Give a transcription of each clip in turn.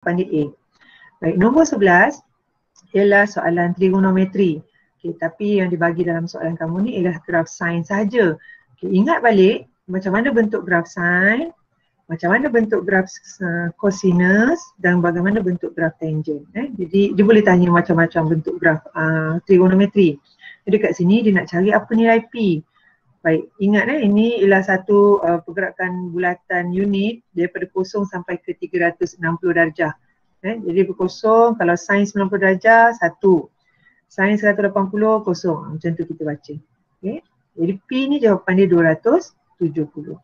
Jawapan dia A. Baik, nombor 11 ialah soalan trigonometri. Okay, tapi yang dibagi dalam soalan kamu ni ialah graf sin sahaja. Okay, ingat balik macam mana bentuk graf sin, macam mana bentuk graf cosinus dan bagaimana bentuk graf tangent. Jadi dia boleh tanya macam-macam bentuk graf trigonometri. Jadi kat sini dia nak cari apa nilai P. Baik, ingat ini ialah satu pergerakan bulatan unit daripada 0 sampai ke 360 darjah. Jadi berkosong, kalau sin 90 darjah, 1. Sin 180, kosong. Macam tu kita baca. Okay. Jadi P ni jawapan dia 270.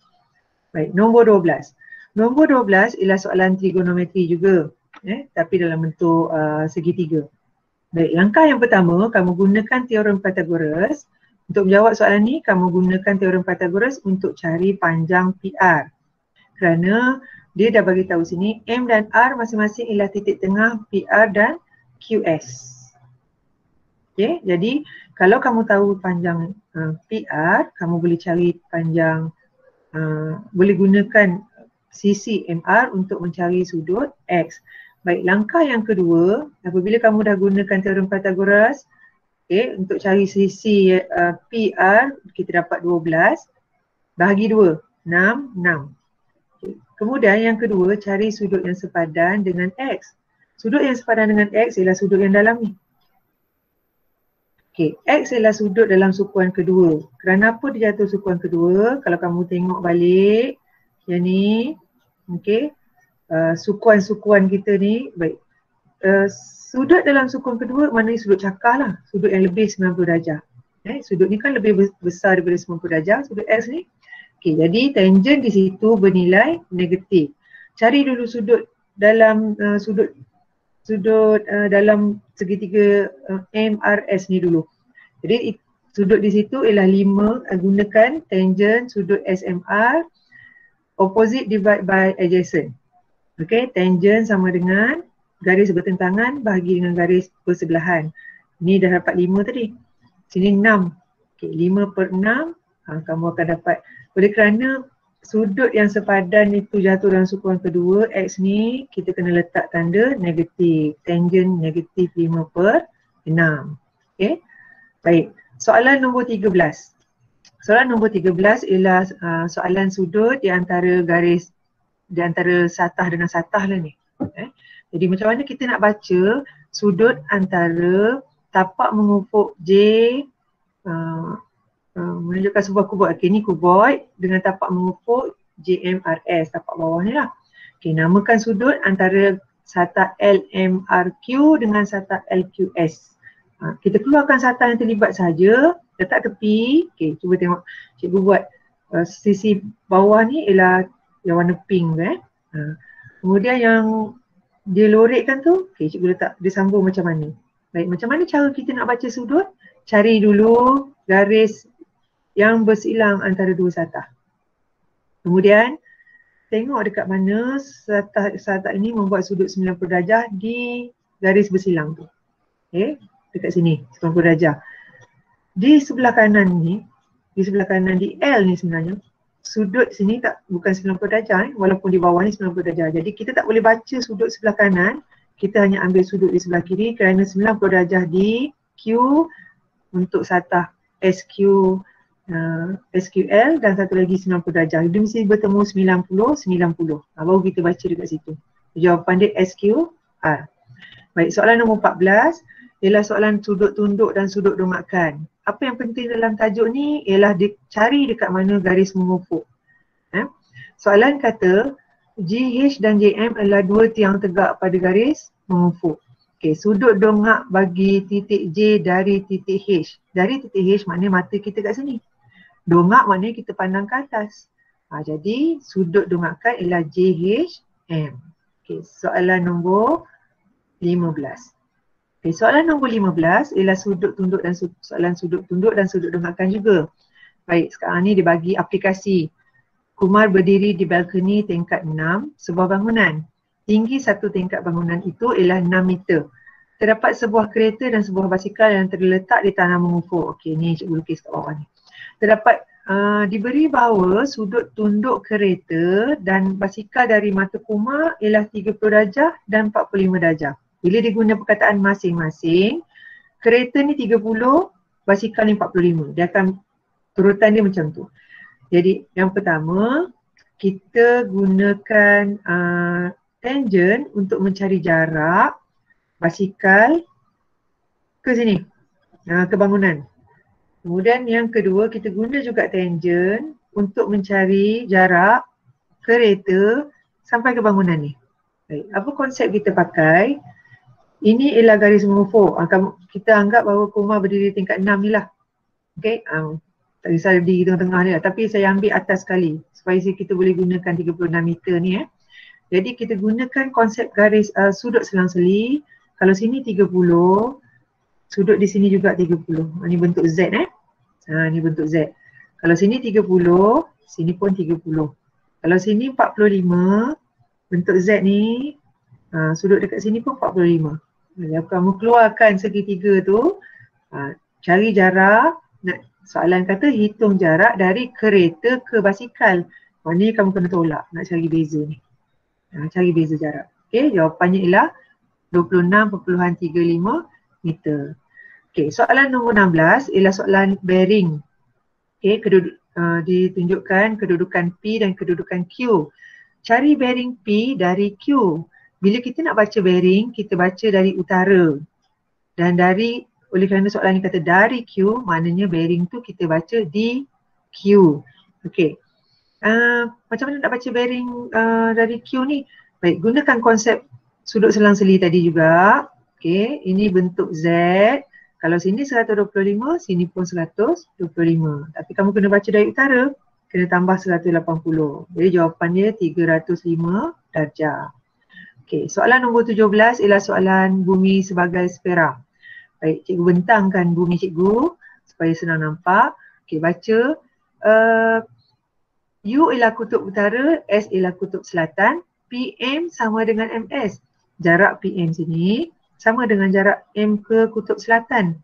Baik, nombor 12. Nombor 12 ialah soalan trigonometri juga. Tapi dalam bentuk segitiga. Baik, langkah yang pertama, kamu gunakan teorem Pythagoras. Untuk menjawab soalan ni, kamu gunakan teorem Pythagoras untuk cari panjang PR. Kerana dia dah bagi tahu sini M dan R masing-masing ialah titik tengah PR dan QS. Okay, jadi kalau kamu tahu panjang PR, kamu boleh cari panjang, boleh gunakan sisi MR untuk mencari sudut X. Baik, langkah yang kedua, apabila kamu dah gunakan teorem Pythagoras, untuk cari sisi PR, kita dapat 12, bahagi 2, 6, 6. Kemudian yang kedua, cari sudut yang sepadan dengan X. Sudut yang sepadan dengan X ialah sudut yang dalam ni. Okay, X ialah sudut dalam sukuan kedua. Kerana apa dia jatuh sukuan kedua? Kalau kamu tengok balik, yang ni, okay, sukuan-sukuan kita ni, baik. Sudut dalam sukuan kedua maknanya sudut cakar lah. Sudut yang lebih 90 darjah. Sudut ni kan lebih besar daripada 90 darjah, sudut X ni. Okay, jadi tangent di situ bernilai negatif. Cari dulu sudut dalam dalam segitiga MRS ni dulu. Jadi sudut di situ ialah 5, gunakan tangent sudut SMR, opposite divide by adjacent. Okay, tangent sama dengan garis bertentangan bahagi dengan garis bersebelahan. Ni dah dapat 5 tadi. Sini 6. Okay, 5/6 kamu akan dapat. Oleh kerana sudut yang sepadan itu jatuh dalam sukuan kedua, X ni kita kena letak tanda negatif. Tangent negatif 5/6. Okay. Baik. Soalan nombor 13. Soalan nombor 13 ialah soalan sudut di antara garis, di antara satah dengan satah lah ni. Jadi macam mana kita nak baca sudut antara tapak mengufuk J menunjukkan sebuah kuboid. Okay, ni kuboid dengan tapak mengufuk JMRS, tapak bawah ni lah. Okay, namakan sudut antara satah LMRQ dengan satah LQS. Kita keluarkan satah yang terlibat saja, letak tepi. Okay, cuba tengok. Cikgu buat sisi bawah ni ialah yang warna pink. Kemudian yang dia lorekkan tu, okay, cikgu letak, dia sambung macam mana. Baik, macam mana cara kita nak baca sudut? Cari dulu garis yang bersilang antara dua satah. Kemudian tengok dekat mana satah ini membuat sudut 90 darjah di garis bersilang tu. Okay, dekat sini 90 darjah. Di sebelah kanan ni, di sebelah kanan di L ni sebenarnya, sudut sini bukan 90 darjah, walaupun di bawah ni 90 darjah. Jadi kita tak boleh baca sudut sebelah kanan, kita hanya ambil sudut di sebelah kiri kerana 90 darjah di Q untuk satah SQL dan satu lagi 90 darjah. Dia mesti bertemu 90. Baru kita baca dekat situ. Jawapan dia SQR. Baik, soalan nombor 14 ialah soalan sudut tunduk dan sudut dongakan. Apa yang penting dalam tajuk ni ialah cari dekat mana garis mengufuk. Soalan kata GH dan JM adalah dua tiang tegak pada garis mengufuk. Okay, sudut dongak bagi titik J dari titik H. Dari titik H maknanya mata kita kat sini. Dongak maknanya kita pandang ke atas. Jadi sudut dongakan ialah JHM. Okay, soalan nombor 15. Okay, soalan nombor 15 ialah sudut tunduk dan soalan sudut tunduk dan sudut dongakan juga. Baik, sekarang ni dia bagi aplikasi. Kumar berdiri di balkoni tingkat 6 sebuah bangunan. Tinggi satu tingkat bangunan itu ialah 6 meter. Terdapat sebuah kereta dan sebuah basikal yang terletak di tanah mengufuk. Okey, ni cikgu lukis kat bawah ni. Terdapat diberi bahawa sudut tunduk kereta dan basikal dari mata Kumar ialah 30 darjah dan 45 darjah. Bila diguna perkataan masing-masing, kereta ni 30, basikal ni 45. Dia akan turutan dia macam tu. Jadi yang pertama, kita gunakan tangent untuk mencari jarak basikal ke sini, ke bangunan. Kemudian yang kedua, kita guna juga tangent untuk mencari jarak kereta sampai ke bangunan ni. Baik, apa konsep kita pakai? Ini ialah garis mengufur. Kita anggap bahawa Kumar berdiri tingkat 6 ni lah. Okay, tak kisah berdiri tengah-tengah ni lah. Tapi saya ambil atas sekali supaya kita boleh gunakan 36 meter ni. Jadi kita gunakan konsep garis sudut selang-seli. Kalau sini 30, sudut di sini juga 30. Ini bentuk Z ni bentuk Z. Kalau sini 30, sini pun 30. Kalau sini 45, bentuk Z ni, sudut dekat sini pun 45. Jadi kamu keluarkan segitiga tu, cari jarak, soalan kata hitung jarak dari kereta ke basikal. Maknanya kamu kena tolak nak cari beza ni. Cari beza jarak. Okey, jawapannya ialah 26.35 meter. Okey, soalan nombor 16 ialah soalan bearing. Okey, ditunjukkan kedudukan P dan kedudukan Q. Cari bearing P dari Q. Bila kita nak baca bearing, kita baca dari utara. Dan oleh kerana soalan ni kata dari Q, maknanya bearing tu kita baca di Q. Okey. Macam mana nak baca bearing dari Q ni? Baik, gunakan konsep sudut selang-seli tadi juga. Okey, ini bentuk Z. Kalau sini 125, sini pun 125. Tapi kamu kena baca dari utara, kena tambah 180. Jadi jawapannya 305 darjah. Okey, soalan nombor 17 ialah soalan bumi sebagai spera. Baik, cikgu bentangkan bumi cikgu supaya senang nampak. Okey, baca. U ialah kutub utara, S ialah kutub selatan, PM sama dengan MS. Jarak PM sini sama dengan jarak M ke kutub selatan.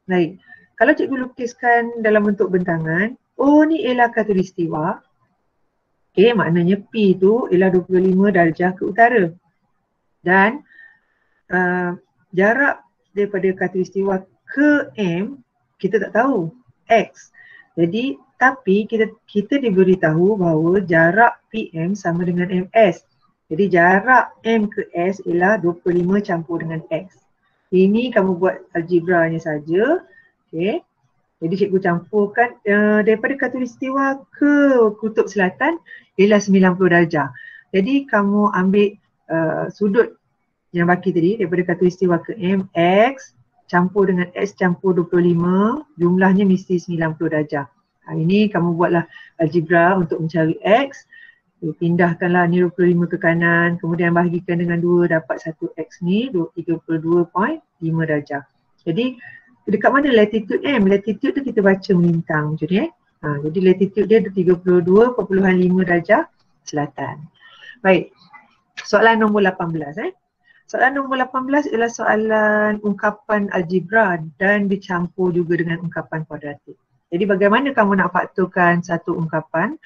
Baik, kalau cikgu lukiskan dalam bentuk bentangan, O ni ialah khatulistiwa. Okey, maknanya P tu ialah 25 darjah ke utara. Dan jarak daripada khatulistiwa ke M, kita tak tahu, X. Jadi, tapi kita diberitahu bahawa jarak PM sama dengan MS. Jadi jarak M ke S ialah 25 campur dengan X. Ini kamu buat algebranya saja. Okay. Jadi cikgu campurkan daripada khatulistiwa ke kutub selatan ialah 90 darjah. Jadi kamu ambil sudut yang baki tadi daripada khatulistiwa ke M, X campur dengan X campur 25, jumlahnya mesti 90 darjah. Ini kamu buatlah algebra untuk mencari X. Pindahkanlah ni 25 ke kanan, kemudian bahagikan dengan 2 dapat 1x ni 32.5 darjah. Jadi dekat mana latitude M? Latitude tu kita baca melintang macam ni. Jadi latitude dia 32.5 darjah selatan. Baik, soalan nombor 18 Soalan nombor 18 ialah soalan ungkapan algebra dan dicampur juga dengan ungkapan kuadratik. Jadi bagaimana kamu nak faktorkan satu ungkapan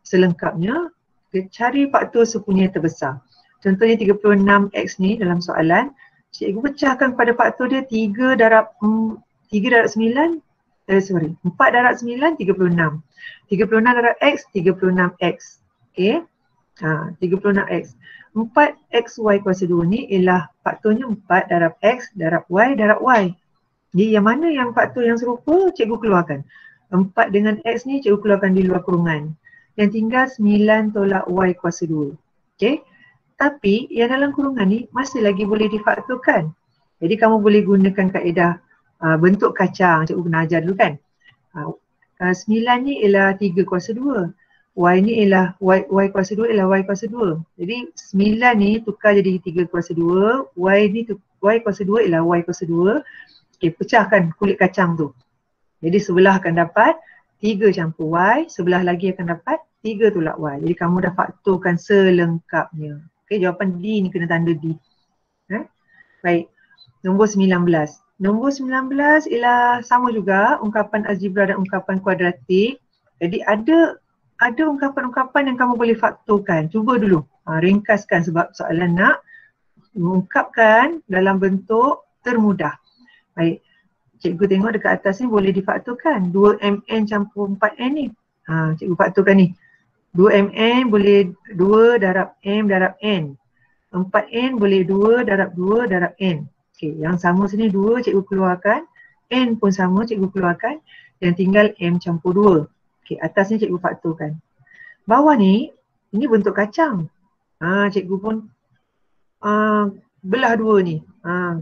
selengkapnya? Cari faktor sepunya terbesar. Contohnya 36x ni dalam soalan, cikgu pecahkan pada faktor dia 4 darab 9, 36. 36 darab x, 36x. Okey. 36x. 4xy kuasa 2 ni ialah faktornya 4 darab x darab y darab y. Jadi yang mana yang faktor yang serupa, cikgu keluarkan. 4 dengan x ni cikgu keluarkan di luar kurungan. Yang tinggal 9 tolak y kuasa 2. Okey. Tapi yang dalam kurungan ni masih lagi boleh difaktorkan. Jadi kamu boleh gunakan kaedah bentuk kacang. Cikgu pernah ajar dulu kan. 9 ni ialah 3 kuasa 2. Y ni ialah y kuasa 2 ialah y kuasa 2. Jadi 9 ni tukar jadi 3 kuasa 2. Y kuasa 2 ialah y kuasa 2. Okey, pecahkan kulit kacang tu. Jadi sebelah akan dapat 3 campur y, sebelah lagi akan dapat 3 tolak y. Jadi kamu dah faktorkan selengkapnya. Okey, jawapan D ni kena tanda D. Baik, nombor 19. Nombor 19 ialah sama juga ungkapan algebra dan ungkapan kuadratik. Jadi ada ungkapan-ungkapan yang kamu boleh faktorkan. Cuba dulu ringkaskan sebab soalan nak mengungkapkan dalam bentuk termudah. Baik, cikgu tengok dekat atas ni boleh difaktorkan. 2mn campur 4n ni. Cikgu faktorkan ni. 2mn boleh 2 darab m darab n. 4n boleh 2 darab 2 darab n. Okey, yang sama sini 2 cikgu keluarkan. N pun sama cikgu keluarkan. Yang tinggal m campur 2. Okey, atas ni cikgu faktorkan. Bawah ni, ini bentuk kacang. Cikgu pun belah 2 ni.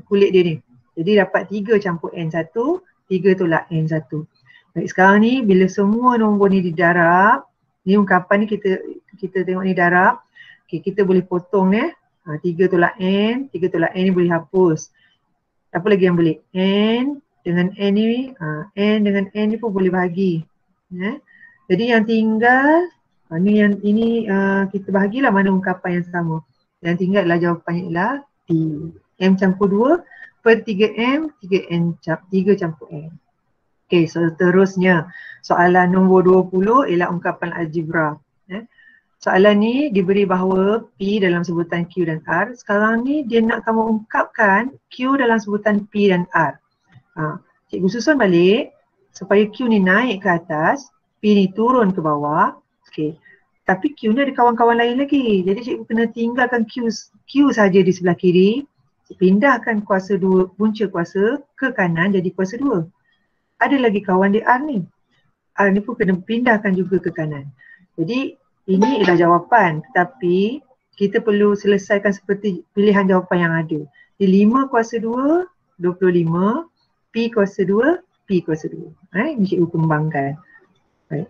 Kulit dia ni. Jadi dapat 3 campur n1, 3 tolak n1. Baik, sekarang ni bila semua nombor ni didarab, ni ungkapan ni kita tengok ni darab. Okey, kita boleh potong ni. 3 tolak n ni boleh hapus. Apa lagi yang boleh? N dengan n ni, n dengan n ni pun boleh bahagi. Jadi yang tinggal, ini kita bahagilah mana ungkapan yang sama. Yang tinggal adalah jawapannya ialah T. M campur 2 per 3M, 3 campur N. Okey, seterusnya soalan nombor 20 ialah ungkapan algebra. Soalan ni diberi bahawa P dalam sebutan Q dan R. Sekarang ni dia nak kamu ungkapkan Q dalam sebutan P dan R. Cikgu susun balik supaya Q ni naik ke atas, P ni turun ke bawah. Okey. Tapi Q ni ada kawan-kawan lain lagi. Jadi cikgu kena tinggalkan Q saja di sebelah kiri. Pindahkan kuasa 2, punca kuasa ke kanan jadi kuasa 2. Ada lagi kawan di R ni. R ni pun kena pindahkan juga ke kanan. Jadi ini ialah jawapan, tetapi kita perlu selesaikan seperti pilihan jawapan yang ada. Di 5 kuasa 2, 25, P kuasa 2, P kuasa 2. Ini cikgu kembangkan. Baik.